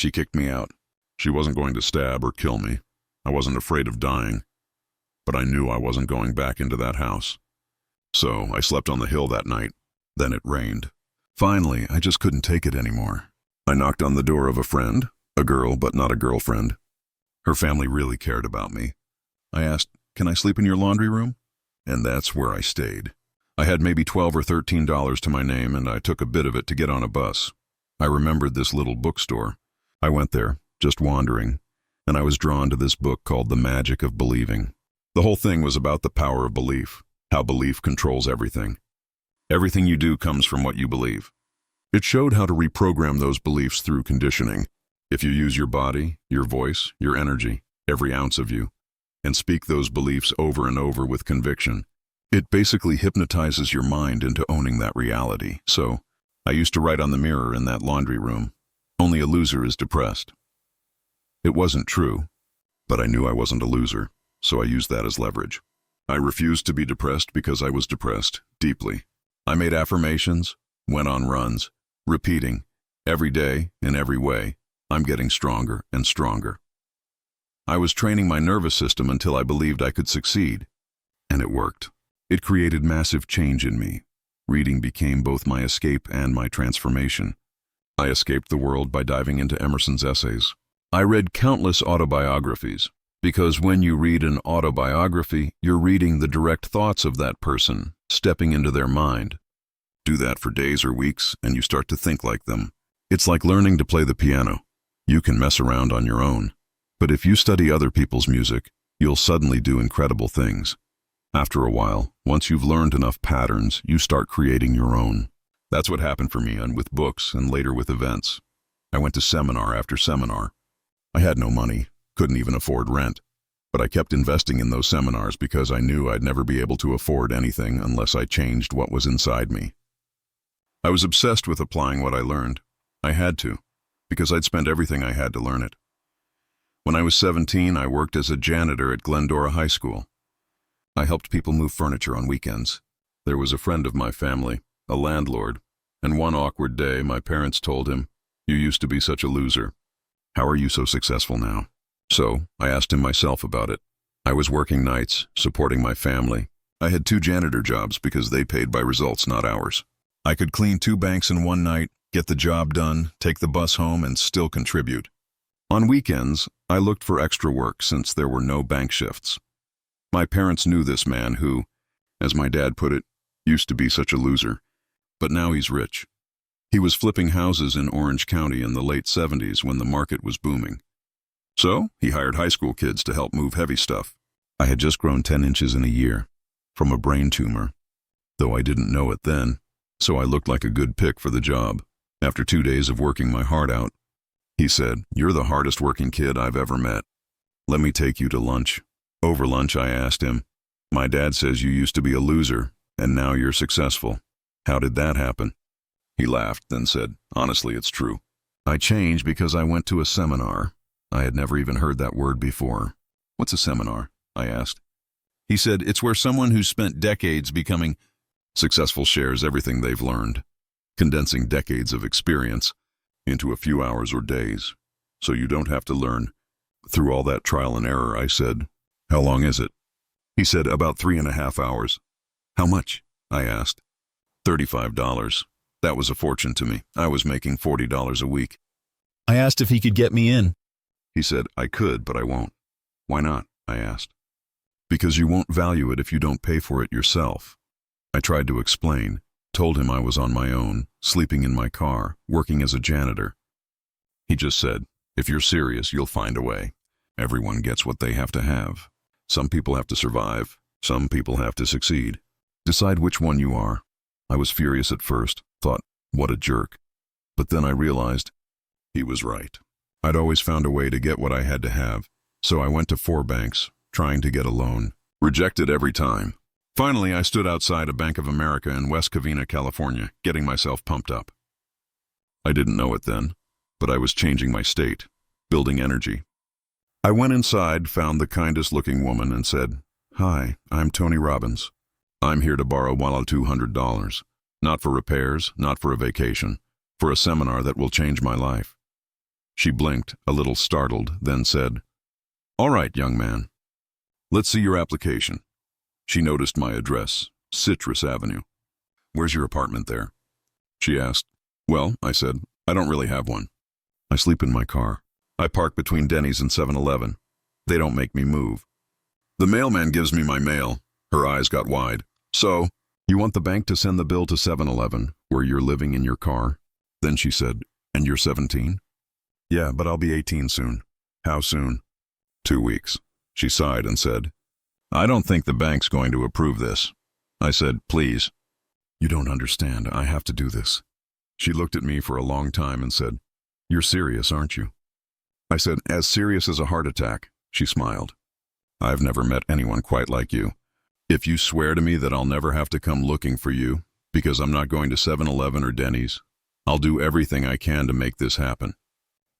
She kicked me out. She wasn't going to stab or kill me. I wasn't afraid of dying. But I knew I wasn't going back into that house. So I slept on the hill that night. Then it rained. Finally, I just couldn't take it anymore. I knocked on the door of a friend, a girl but not a girlfriend. Her family really cared about me. I asked, "Can I sleep in your laundry room?" And that's where I stayed. I had maybe $12 or $13 to my name, and I took a bit of it to get on a bus. I remembered this little bookstore. I went there, just wandering, and I was drawn to this book called The Magic of Believing. The whole thing was about the power of belief, how belief controls everything. Everything you do comes from what you believe. It showed how to reprogram those beliefs through conditioning. If you use your body, your voice, your energy, every ounce of you, and speak those beliefs over and over with conviction, it basically hypnotizes your mind into owning that reality. So, I used to write on the mirror in that laundry room, "Only a loser is depressed." It wasn't true, but I knew I wasn't a loser, so I used that as leverage. I refused to be depressed because I was depressed, deeply. I made affirmations, went on runs, repeating, every day, in every way, I'm getting stronger and stronger. I was training my nervous system until I believed I could succeed, and it worked. It created massive change in me. Reading became both my escape and my transformation. I escaped the world by diving into Emerson's essays. I read countless autobiographies, because when you read an autobiography, you're reading the direct thoughts of that person, stepping into their mind. Do that for days or weeks, and you start to think like them. It's like learning to play the piano. You can mess around on your own, but if you study other people's music, you'll suddenly do incredible things. After a while, once you've learned enough patterns, you start creating your own. That's what happened for me, and with books and later with events. I went to seminar after seminar. I had no money, couldn't even afford rent, but I kept investing in those seminars because I knew I'd never be able to afford anything unless I changed what was inside me. I was obsessed with applying what I learned. I had to, because I'd spent everything I had to learn it. When I was 17, I worked as a janitor at Glendora High School. I helped people move furniture on weekends. There was a friend of my family, a landlord, and one awkward day my parents told him, "You used to be such a loser. How are you so successful now?" So I asked him myself about it. I was working nights, supporting my family. I had 2 janitor jobs because they paid by results, not hours. I could clean 2 banks in one night, get the job done, take the bus home, and still contribute. On weekends, I looked for extra work since there were no bank shifts. My parents knew this man who, as my dad put it, used to be such a loser, but now he's rich. He was flipping houses in Orange County in the late 70s when the market was booming. So he hired high school kids to help move heavy stuff. I had just grown 10 inches in a year, from a brain tumor, though I didn't know it then, so I looked like a good pick for the job. After 2 days of working my heart out, he said, "You're the hardest working kid I've ever met. Let me take you to lunch." Over lunch, I asked him, "My dad says you used to be a loser, and now you're successful. How did that happen?" He laughed, then said, "Honestly, it's true. I changed because I went to a seminar." I had never even heard that word before. "What's a seminar?" I asked. He said, "It's where someone who's spent decades becoming successful shares everything they've learned, condensing decades of experience into a few hours or days, so you don't have to learn through all that trial and error." I said, "How long is it?" He said, "About 3.5 hours. "How much?" I asked. $35. That was a fortune to me. I was making $40 a week. I asked if he could get me in. He said, "I could, but I won't." "Why not?" I asked. "Because you won't value it if you don't pay for it yourself." I tried to explain, told him I was on my own, sleeping in my car, working as a janitor. He just said, "If you're serious, you'll find a way. Everyone gets what they have to have. Some people have to survive. Some people have to succeed. Decide which one you are." I was furious at first, thought, what a jerk. But then I realized he was right. I'd always found a way to get what I had to have, so I went to 4 banks, trying to get a loan. Rejected every time. Finally, I stood outside a Bank of America in West Covina, California, getting myself pumped up. I didn't know it then, but I was changing my state, building energy. I went inside, found the kindest-looking woman, and said, "Hi, I'm Tony Robbins. I'm here to borrow $200. Not for repairs, not for a vacation, for a seminar that will change my life." She blinked, a little startled, then said, "All right, young man. Let's see your application." She noticed my address, Citrus Avenue. "Where's your apartment there?" She asked. "Well," I said, "I don't really have one. I sleep in my car. I park between Denny's and 7-Eleven. They don't make me move. The mailman gives me my mail." Her eyes got wide. "So, you want the bank to send the bill to 7-Eleven, where you're living in your car?" Then she said, "And you're 17? "Yeah, but I'll be 18 soon." "How soon?" "2 weeks." She sighed and said, "I don't think the bank's going to approve this." I said, "Please." "You don't understand. I have to do this." She looked at me for a long time and said, "You're serious, aren't you?" I said, "As serious as a heart attack." She smiled. "I've never met anyone quite like you. If you swear to me that I'll never have to come looking for you, because I'm not going to 7-Eleven or Denny's, I'll do everything I can to make this happen.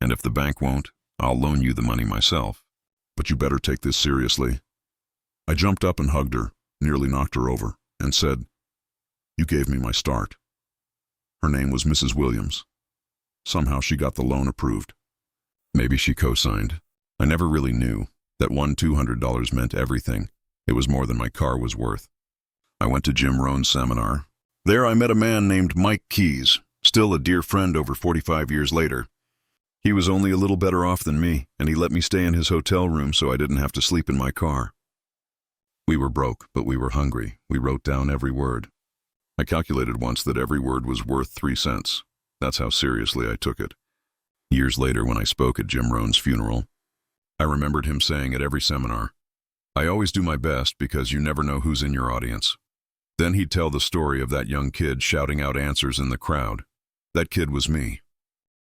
And if the bank won't, I'll loan you the money myself. But you better take this seriously." I jumped up and hugged her, nearly knocked her over, and said, "You gave me my start." Her name was Mrs. Williams. Somehow she got the loan approved. Maybe she co-signed. I never really knew. That one $200 meant everything. It was more than my car was worth. I went to Jim Rohn's seminar. There I met a man named Mike Keyes, still a dear friend over 45 years later. He was only a little better off than me, and he let me stay in his hotel room so I didn't have to sleep in my car. We were broke, but we were hungry. We wrote down every word. I calculated once that every word was worth 3 cents. That's how seriously I took it. Years later, when I spoke at Jim Rohn's funeral, I remembered him saying at every seminar, "I always do my best because you never know who's in your audience." Then he'd tell the story of that young kid shouting out answers in the crowd. That kid was me.